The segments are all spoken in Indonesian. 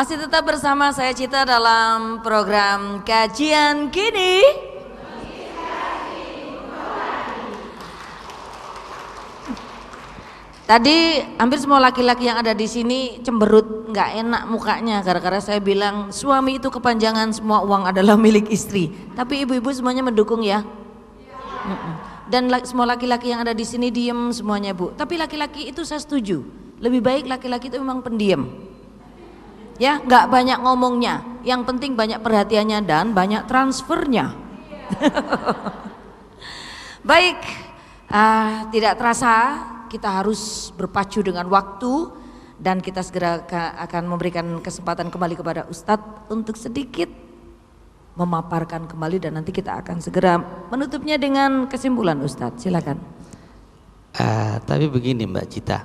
Masih tetap bersama saya Cita dalam program Kajian Kini. Tadi hampir semua laki-laki yang ada di sini cemberut, nggak enak mukanya gara-gara saya bilang suami itu kepanjangan, semua uang adalah milik istri. Tapi ibu-ibu semuanya mendukung ya. Dan semua laki-laki yang ada di sini diem semuanya Bu. Tapi laki-laki itu saya setuju. Lebih baik laki-laki itu memang pendiam. Ya, nggak banyak ngomongnya. Yang penting banyak perhatiannya dan banyak transfernya. Baik, tidak terasa kita harus berpacu dengan waktu dan kita segera akan memberikan kesempatan kembali kepada Ustadz untuk sedikit memaparkan kembali dan nanti kita akan segera menutupnya dengan kesimpulan Ustadz. Silakan. Tapi begini Mbak Cita.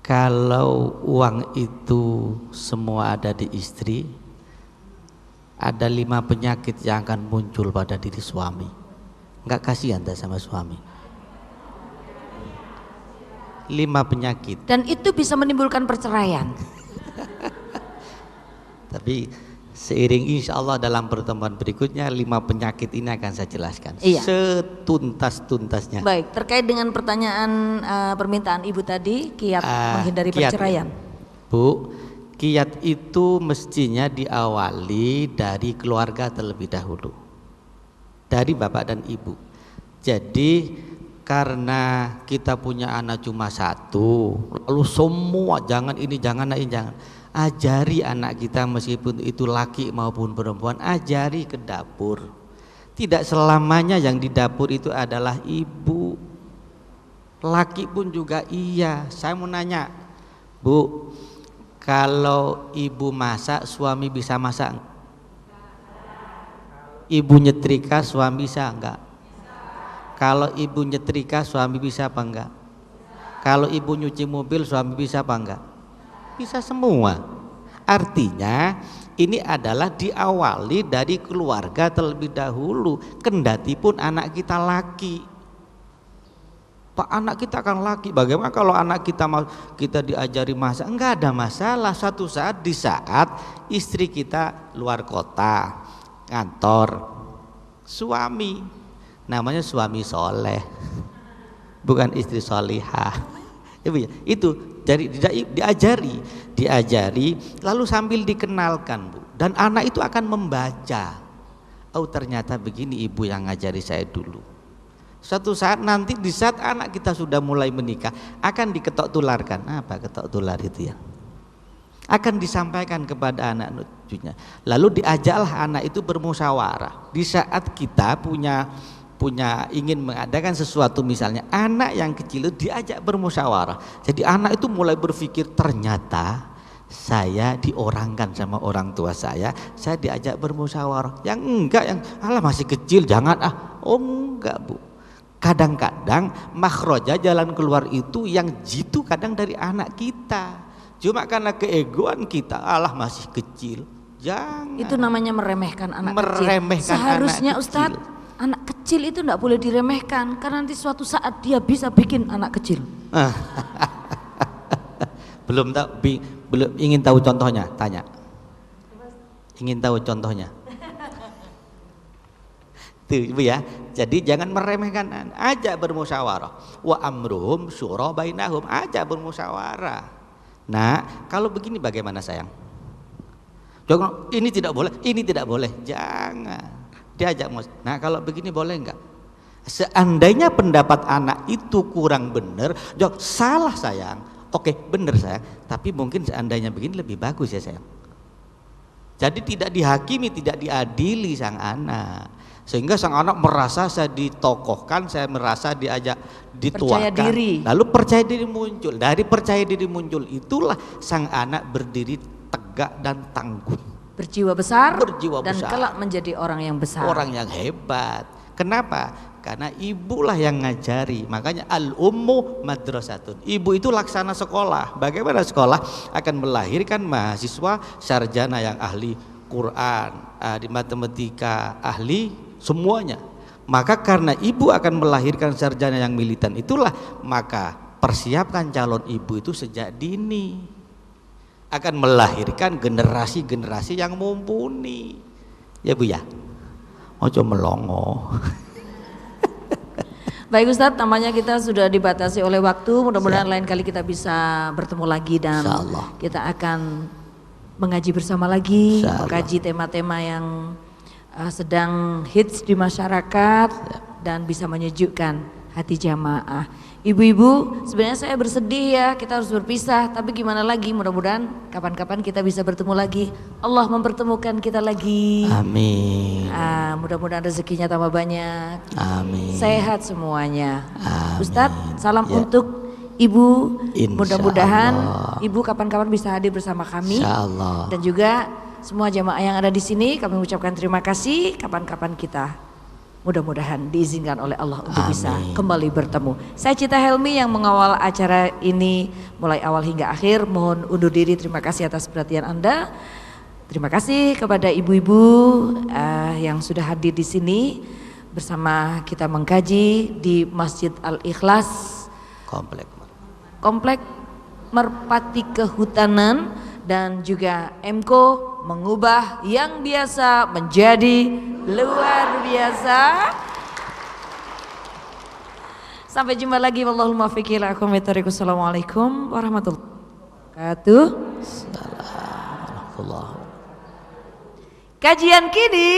Kalau uang itu semua ada di istri, ada 5 penyakit yang akan muncul pada diri suami. Enggak kasihan tak sama suami? 5 penyakit. Dan itu bisa menimbulkan perceraian. Tapi seiring insya Allah dalam pertemuan berikutnya 5 penyakit ini akan saya jelaskan. Iya. Setuntas-tuntasnya. Baik, terkait dengan pertanyaan permintaan Ibu tadi, kiat menghindari perceraian. Bu, kiat itu mestinya diawali dari keluarga terlebih dahulu, dari bapak dan ibu. Jadi karena kita punya anak cuma 1, lalu semua jangan ini, jangan ini, jangan. Ajari anak kita meskipun itu laki maupun perempuan, ajari ke dapur. Tidak selamanya yang di dapur itu adalah ibu. Laki pun juga iya. Saya mau nanya, Bu, kalau ibu masak, suami bisa masak? Ibu nyetrika, suami bisa enggak? Kalau ibu nyetrika, suami bisa apa enggak? Kalau ibu nyuci mobil, suami bisa apa enggak? Bisa semua. Artinya ini adalah diawali dari keluarga terlebih dahulu. Kendati pun anak kita laki. Pak, anak kita kan laki. Bagaimana kalau anak kita diajari masak? Enggak ada masalah. Suatu saat di saat istri kita luar kota, kantor, suami, namanya suami soleh, bukan istri solihah. Itu jadi diajari, lalu sambil dikenalkan Bu. Dan anak itu akan membaca. Oh ternyata begini ibu yang ngajari saya dulu. Suatu saat nanti di saat anak kita sudah mulai menikah akan diketok tularkan. Apa ketok tular itu ya? Akan disampaikan kepada anak cucunya. Lalu diajaklah anak itu bermusyawarah. Di saat kita punya ingin mengadakan sesuatu, misalnya anak yang kecil itu diajak bermusyawarah. Jadi anak itu mulai berpikir ternyata saya diorangkan sama orang tua saya diajak bermusyawarah. Yang enggak, yang alah masih kecil jangan oh enggak Bu. Kadang-kadang makhroja jalan keluar itu yang jitu kadang dari anak kita. Cuma karena keegoan kita, alah masih kecil. Jangan. Itu namanya meremehkan anak kecil. Seharusnya Ustadz, anak kecil itu enggak boleh diremehkan karena nanti suatu saat dia bisa bikin anak kecil. Belum ingin tahu contohnya? Tanya. Ingin tahu contohnya? Tuh Ibu ya. Jadi jangan meremehkan, ajak bermusyawarah. Wa amruhum syura bainahum, ajak bermusyawarah. Nah, kalau begini bagaimana sayang? Jangan ini tidak boleh, ini tidak boleh. Jangan. Diajak. Nah, kalau begini boleh enggak? Seandainya pendapat anak itu kurang benar, jawab salah sayang. Oke, benar sayang, tapi mungkin seandainya begini lebih bagus ya sayang. Jadi tidak dihakimi, tidak diadili sang anak. Sehingga sang anak merasa saya ditokohkan, saya merasa diajak dituakan. Percaya diri. Lalu percaya diri muncul. Dari percaya diri muncul itulah sang anak berdiri tegak dan tangguh. Berjiwa besar dan besar. kelak menjadi orang yang besar. Orang yang hebat. Kenapa? Karena ibulah yang ngajari. Makanya al-ummu madrasatun. Ibu itu laksana sekolah. Bagaimana sekolah? Akan melahirkan mahasiswa sarjana yang ahli Quran, di matematika, ahli semuanya. Maka karena ibu akan melahirkan sarjana yang militan itulah, maka persiapkan calon ibu itu sejak dini. akan melahirkan generasi-generasi yang mumpuni. Ya Bu ya. Ojo melongo. Baik Ustadz, namanya kita sudah dibatasi oleh waktu. Mudah-mudahan lain kali kita bisa bertemu lagi dan kita akan mengaji bersama lagi, mengkaji tema-tema yang sedang hits di masyarakat dan bisa menyejukkan hati jamaah. Ibu-ibu, sebenarnya saya bersedih ya, kita harus berpisah, tapi gimana lagi, mudah-mudahan kapan-kapan kita bisa bertemu lagi. Allah mempertemukan kita lagi. Amin. Mudah-mudahan rezekinya tambah banyak. Amin. Sehat semuanya. Amin. Ustadz, salam untuk Ibu. Mudah-mudahan Ibu kapan-kapan bisa hadir bersama kami. Insyaallah. Dan juga semua jamaah yang ada di sini, kami ucapkan terima kasih. Kapan-kapan kita mudah-mudahan diizinkan oleh Allah untuk bisa kembali bertemu. Saya Cita Helmi yang mengawal acara ini mulai awal hingga akhir. Mohon undur diri, terima kasih atas perhatian Anda. Terima kasih kepada ibu-ibu yang sudah hadir di sini bersama kita mengkaji di Masjid Al-Ikhlas, Komplek Merpati Kehutanan, dan juga MKO mengubah yang biasa menjadi luar biasa. Sampai jumpa lagi. Wallahul muwaffiq ila aqwamit thoriq. Assalamualaikum warahmatullahi wabarakatuh. Assalamualaikum. Kajian kini